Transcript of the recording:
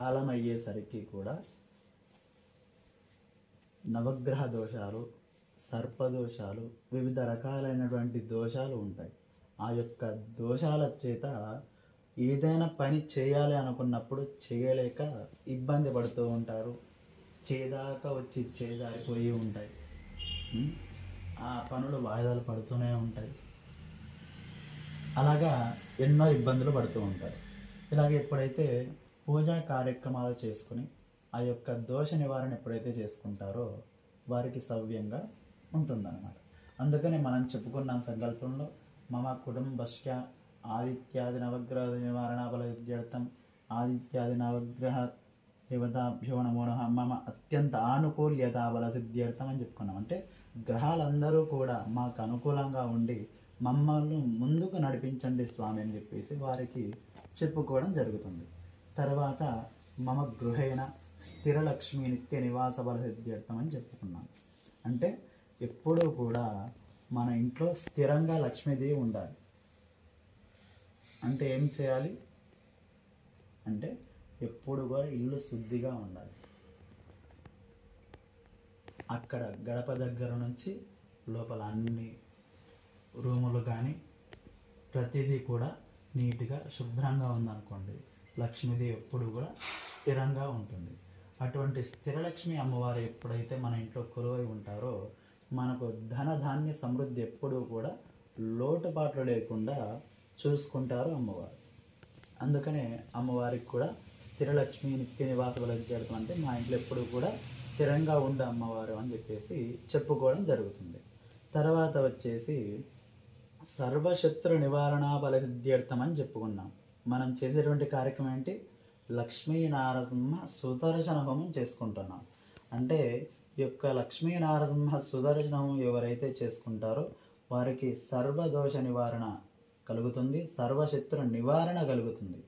కాలం అయ్యేసరికి కూడా నవగ్రహ దోషాలు, సర్పదోషాలు, వివిధ రకాలైనటువంటి దోషాలు ఉంటాయి. ఆ యొక్క దోషాల చేత ఏదైనా పని చేయాలి అనుకున్నప్పుడు చేయలేక ఇబ్బంది పడుతూ ఉంటారు. చేదాకా వచ్చి చేజారిపోయి ఉంటాయి. ఆ పనులు వాయిదాలు పడుతూనే ఉంటాయి. అలాగా ఎన్నో ఇబ్బందులు పడుతూ ఉంటారు. ఇలాగ ఎప్పుడైతే పూజా కార్యక్రమాలు చేసుకుని ఆ యొక్క దోష నివారణ ఎప్పుడైతే చేసుకుంటారో వారికి సవ్యంగా ఉంటుందన్నమాట. అందుకని మనం చెప్పుకున్నాం సంకల్పంలో మమ కుటుంబస్య ఆదిత్యాది నవగ్రహ నివారణ బల విద్యార్థం ఆదిత్యాది నవగ్రహ దేవతాభ్యో నమో నమః మమ అత్యంత ఆనుకూల్యత బల సిద్ధ్యర్థం అని చెప్పుకున్నాం. అంటే గ్రహాలందరూ కూడా మాకు అనుకూలంగా ఉండి మమ్మల్ని ముందుకు నడిపించండి స్వామి అని చెప్పేసి వారికి చెప్పుకోవడం జరుగుతుంది. తర్వాత మమ గృహేణ స్థిరలక్ష్మి నిత్య నివాస బల సిద్ధ్యర్థం అని చెప్పుకున్నాం. అంటే ఎప్పుడూ కూడా మన ఇంట్లో స్థిరంగా లక్ష్మీదేవి ఉండాలి. అంటే ఏం చేయాలి అంటే ఎప్పుడు కూడా ఇల్లు శుద్ధిగా ఉండాలి. అక్కడ గడప దగ్గర నుంచి లోపల అన్ని రూములు కానీ ప్రతిదీ కూడా నీట్గా శుభ్రంగా ఉందనుకోండి, లక్ష్మీదేవి ఎప్పుడు కూడా స్థిరంగా ఉంటుంది. అటువంటి స్థిరలక్ష్మి అమ్మవారు ఎప్పుడైతే మన ఇంట్లో కొలువై ఉంటారో మనకు ధనధాన్య సమృద్ధి ఎప్పుడూ కూడా లోటుపాట్లు లేకుండా చూసుకుంటారు అమ్మవారు. అందుకనే అమ్మవారికి కూడా స్థిరలక్ష్మి నిత్య నివాస బలవిద్యార్థం అంటే మా ఇంట్లో ఎప్పుడు కూడా స్థిరంగా ఉండే అమ్మవారు అని చెప్పేసి చెప్పుకోవడం జరుగుతుంది. తర్వాత వచ్చేసి సర్వశత్రు నివారణ బల సిద్ధ్యర్థం అని చెప్పుకున్నాం. మనం చేసేటువంటి కార్యక్రమం ఏంటి? లక్ష్మీ నారసింహ సుదర్శన హోమం చేసుకుంటున్నాం. అంటే ఈ యొక్క లక్ష్మీ నారసింహ సుదర్శన హోమం ఎవరైతే చేసుకుంటారో వారికి సర్వదోష నివారణ కలుగుతుంది, సర్వశత్రు నివారణ కలుగుతుంది.